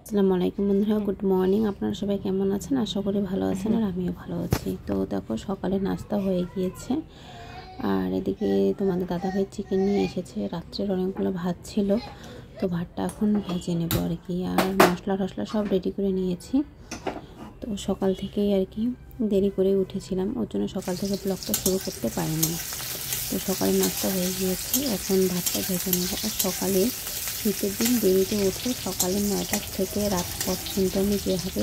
আসসালামু আলাইকুম বন্ধুরা, গুড মর্নিং। আপনারা সবাই কেমন আছেন? আশা করি ভালো আছেন আর আমিও ভালো আছি। তো দেখো, সকালে নাস্তা হয়ে গিয়েছে আর এদিকে তোমাদের দাদাভাই চিকেন নিয়ে এসেছে। রাত্রের অনেকগুলো ভাত ছিল, তো ভাতটা এখন ভেজে নেব আর কি। আর মশলা টশলা সব রেডি করে নিয়েছি। তো সকাল থেকেই আর কি দেরি করে উঠেছিলাম, ওর জন্য সকাল থেকে ব্লগটা শুরু করতে পারিনি। তো সকালে নাস্তা হয়ে গিয়েছে, এখন ভাতটা ভেজে নেব। আর সকালে শীতের দিন দেরিতে উঠে সকালে 9টা থেকে রাত পর্যন্ত আমি যেভাবে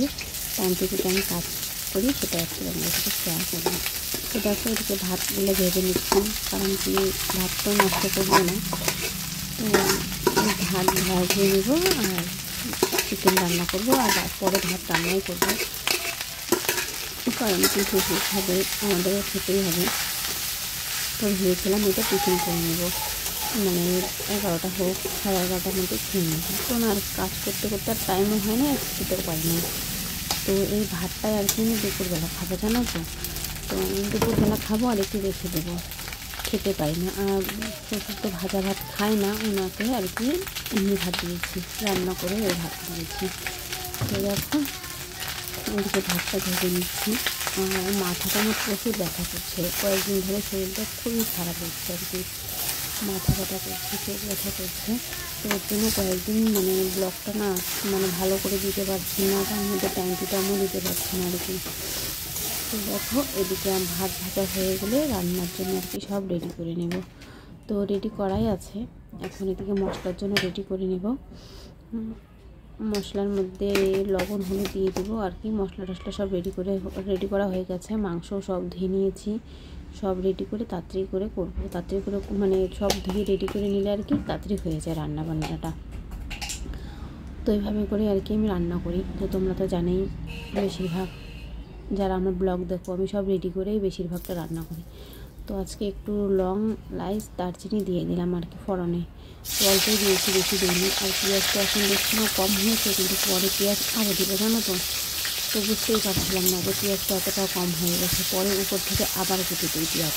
টাইম টু টাইম কাজ করি সেটা একটু আমাদের সাথে শেয়ার করবো। তো দেখো, এদিকে ভাতগুলো ভেজে নিচ্ছি, কারণ কি ভাত তো নষ্ট করবো না। তো ভাত ভেজে নেব আর চিকেন রান্না করবো, আর পরে ভাত রান্নাই করবো, কারণ কি শ্বশুর খাবে, আমাদেরও খেতেই হবে। তো ভেবেছিলাম এটা টিফিন করে নেব, মানে 11টা হোক 11:30টার মধ্যে খেয়ে নেব। তো আর কাজ করতে করতে আর টাইমও হয় না, আর খেতেও পারি না। তো এই ভাতটাই আর কি আমি দুপুরবেলা খাবো, জানো তো। তো দুপুরবেলা খাবো আর একটু রেখে দেবো, খেতে পারি না। আর শ্বশুর তো ভাজা ভাত খায় না, ওনাকে আর কি এমনি ভাত দিয়েছি, রান্না করে ওই ভাত দিয়েছি। তো দেখো, ওদিকে ভাতটা ভেজে নিচ্ছি। মাথাটা আমার প্রচুর ব্যথা করছে, কয়েকদিন ধরে শরীরটা খুবই খারাপ হচ্ছে আর কি। মাথা ব্যথা করছে, চোখ ব্যথা করছে। তো ওর জন্য কয়েকদিন মানে ব্লগটা না মানে ভালো করে দিতে পারছি না, তার মধ্যে টাইম টু টাইমও দিতে পারছি না আর কি। তো দেখো, এদিকে ভাত ভাজা হয়ে গেলে রান্নার জন্য আর কি সব রেডি করে নেব। তো রেডি করাই আছে, এখন এদিকে মশলার জন্য রেডি করে নেব। মশলার মধ্যে লবণ হলুদ দিয়ে দেবো আর কি। মশলা টশলা সব রেডি করা হয়ে গেছে। মাংস সব ধুয়ে নিয়েছি, সব রেডি করে তাড়াতাড়ি করে করবো। তাড়াতাড়ি করে মানে সব ধুয়ে রেডি করে নিলে আর কি তাড়াতাড়ি হয়ে যায় রান্না বান্নাটা। তো এইভাবে করে আর কি আমি রান্না করি। তো তোমরা তো জানেই, বেশিরভাগ যারা আমার ব্লগ দেখো, আমি সব রেডি করেই বেশিরভাগটা রান্না করি। তো আজকে একটু লং লাইচ দারচিনি দিয়ে দিলাম আর কি ফোড়নে। অল্পই দিয়েছি, বেশি দিইনি। আর পেঁয়াজটা এখন দেখছি না কম হয়েছে, কিন্তু পরে পেঁয়াজ আরও দেবো, জানো তো। তো বুঝতেই পারছিলাম না যে পেঁয়াজটা এতটা কম হয়ে গেছে, পরে উপর থেকে আবার কেটে দিই পেঁয়াজ।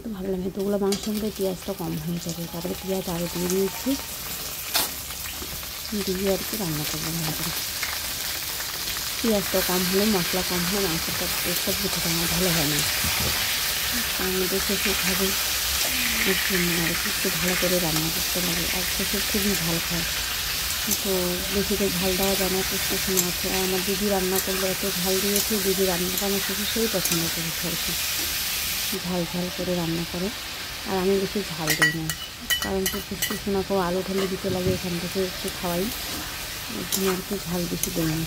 তো ভাবলাম এতগুলো মাংসের মধ্যে পেঁয়াজটা কম হয়ে যাবে, তারপরে পেঁয়াজ আরও দিয়ে দিয়েছি, দিয়ে আর কি রান্না করবো ভালো করে। পেঁয়াজটা কম হলে, মশলা কম হলে মাংসটা টেস্টটা বুঝতে না ভালো হয় না। আমাদের শ্বশুর খাবে, এর জন্য আর কি একটু ভালো করে রান্না করতে লাগে। আর শ্বশুর খুবই ঝাল খায়, তো বেশি তো ঝাল দেওয়া যায় না, কিছু না আছে। আর আমার দিদি রান্না করলে এত ঝাল দিয়েছে, দিদি রান্নাটা আমার শ্বশুর সেই পছন্দ করেছে আর কি, ঝাল ঝাল করে রান্না করে। আর আমি বেশি ঝাল দিই না, কারণ তো পুষ্টিসোনাকেও আলু ঢেলে দিতে লাগে, এখান থেকে একটু খাওয়াই, আর কি ঝাল বেশি দিই না।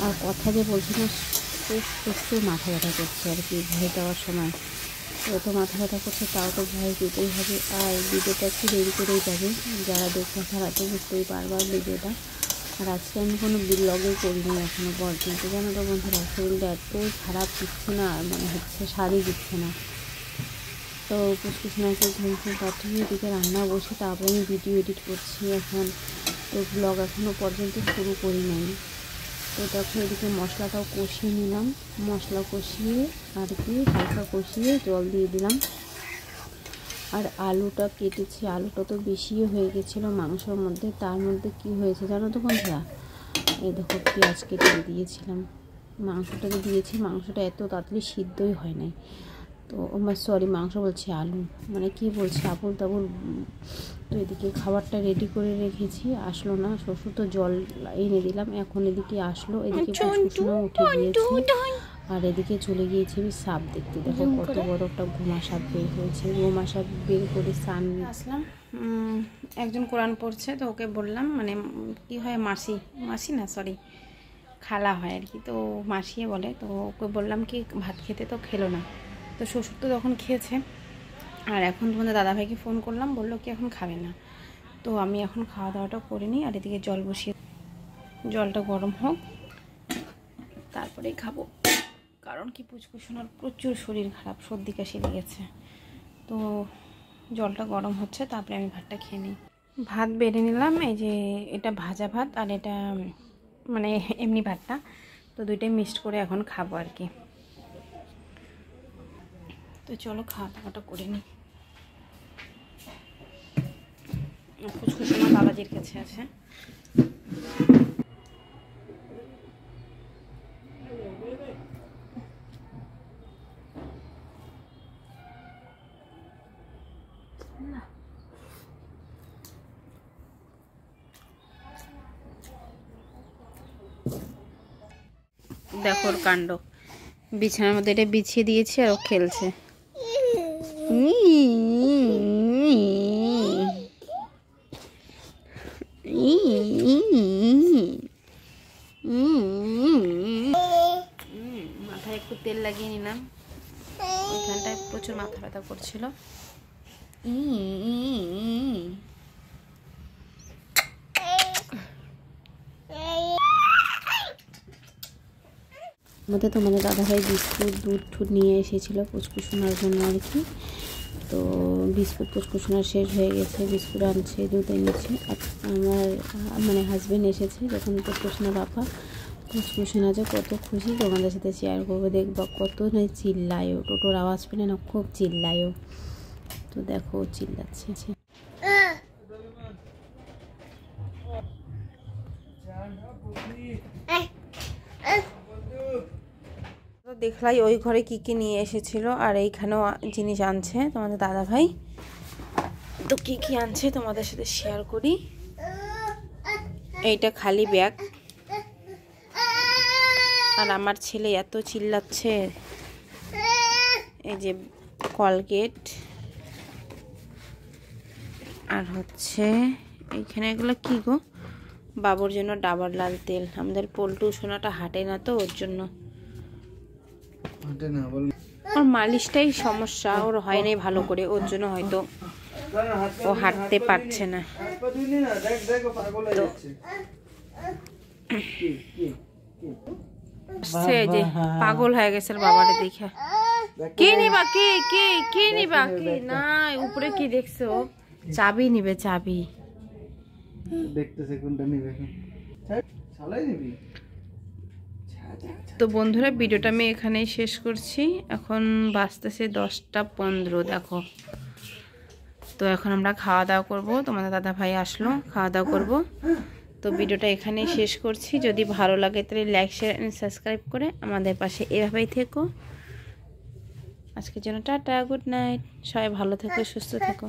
আর কথা যে বলছি না, প্রচুর মাথা ব্যথা করছে আর কি ভয় দেওয়ার সময়। তো মাথা ব্যথা করছে, তাও তো ভয় দিতেই হবে। আর ভিডিওটা একটু দেরি করেই যাবে, যারা দেখবে তারা তো বুঝতেই পারবা ভিডিওটা। আর আজকে আমি কোনো ব্লগই করিনি এখনও পর্যন্ত, জানো তো বন্ধুরা, শরীরটা এতই খারাপ দিচ্ছে না, মনে হচ্ছে সারই দিচ্ছে না। তো পুষ্টিসোনাকে ঘুম পাঠিয়ে এদিকে রান্না বসে তারপরে আমি ভিডিও এডিট করছি এখন। তো ব্লগ এখনও পর্যন্ত শুরু করি নাই। তো দেখো, এদিকে মশলাটাও কষিয়ে নিলাম, মশলা কষিয়ে আর কি হালকা কষিয়ে জল দিয়ে দিলাম। আর আলুটা কেটেছি, আলুটা তো বেশিও হয়ে গেছিলো মাংসের মধ্যে। তার মধ্যে কি হয়েছে জানো তো বন্ধুরা, এই দেখো পেঁয়াজ কেটে দিয়েছিলাম, মাংসটাকে দিয়েছি, মাংসটা এত তাড়াতাড়ি সিদ্ধই হয় নাই। তো সরি, মাংস বলছি, আলু, মানে কি বলছি আবুল তাবুল। তো এদিকে খাবারটা রেডি করে রেখেছি, আসলো না শ্বশুর, তো জল এনে দিলাম, এখন এদিকে আসলো। এদিকে পুষ্কুসোনা উঠে গিয়েছে, আর এদিকে চলে গিয়েছি আমি সাপ দেখতে। দেখো কত বড় একটা গুমা সাপ বের হয়েছে। গুমা সাপ বের করে স্নান আসলাম। একজন কোরআন পড়ছে, তো ওকে বললাম, মানে কি হয় মাসি না সরি খালা হয় আর কি, তো মাসিয়ে বলে। তো ওকে বললাম কি ভাত খেতে, তো খেলো না। তো শ্বশুর তো তখন খেয়েছে, আর এখন তোমাদের দাদাভাইকে ফোন করলাম, বললো কি এখন খাবে না। তো আমি এখন খাওয়া দাওয়াটা করে নিই, আর এদিকে জল বসিয়ে, জলটা গরম হোক তারপরেই খাবো। কারণ কি পুষ্কুসোনার প্রচুর শরীর খারাপ, সর্দি কাশি লেগেছে। তো জলটা গরম হচ্ছে, তারপরে আমি ভাতটা খেয়ে নিই। ভাত বেড়ে নিলাম, এই যে এটা ভাজা ভাত আর এটা মানে এমনি ভাতটা, তো দুইটাই মিক্সড করে এখন খাবো আর কি। তো চলো খাওয়া দাওয়াটা করে নিই। ফুসকুসোনা দাদাজির কাছে আছে। দেখো ওর কাণ্ড, বিছানার মধ্যে এটা বিছিয়ে দিয়েছে আর ও খেলছে। মাথায় একটু তেল লাগিয়ে নিলাম, ওইখানটায় প্রচুর মাথা ব্যথা করছিল। মধ্যে তোমাদের দাদাভাই বিস্কুট দুধ ঠুধ নিয়ে এসেছিল পুচকুসোনার জন্য আর কি। তো বিস্কুট পুচকুসোনার শেষ হয়ে গেছে, বিস্কুট আনছে, দুধ এনেছে। আমার মানে হাজব্যান্ড এসেছে যখন পুচকুসোনার বাবা, পুচকুসোনা যে কত খুশি তোমাদের সাথে শেয়ার করবো, দেখবা কত না চিল্লায়ও, টোটোর আওয়াজ পেলে না খুব চিল্লায়ও। তো দেখো চিল্লাচ্ছে। দেখলাই ওই ঘরে কি কি নিয়ে এসেছিল, আর এইখানেও জিনিস আনছে তোমাদের দাদা ভাই। তো কি কি আনছে তোমাদের সাথে শেয়ার করি। এইটা খালি ব্যাগ, আর আমার ছেলে এত চিল্লাচ্ছে। এই যে কলগেট, আর হচ্ছে এইখানে এগুলো কি গো, বাবুর জন্য ডাবর লাল তেল। আমাদের পল্টু সোনাটা হাঁটে না তো, ওর জন্য ওর মালিশটাই সমস্যা, ওর হয় নাই ভালো করে, ওর জন্য হয়তো ও হাঁটতে পারছে না। সে যে পাগল হয়ে গেছে বাবারে দেখে। কে নিবা, কে কে কে নিবা, কে না উপরে কি দেখছো? চাবি নিবে, চাবি দেখতেছে কোনটা নিবে। তো বন্ধুরা ভিডিওটা আমি এখানেই শেষ করছি। এখন বাজতেছে 10টা 15, দেখো। তো এখন আমরা খাওয়া দাওয়া করবো, তোমাদের দাদা ভাই আসলো, খাওয়া দাওয়া করবো। তো ভিডিওটা এখানেই শেষ করছি। যদি ভালো লাগে তাহলে লাইক শেয়ার এন্ড সাবস্ক্রাইব করে আমাদের পাশে এভাবেই থেকো। আজকের জন্য টাটা, গুড নাইট, সবাই ভালো থেকো, সুস্থ থেকো।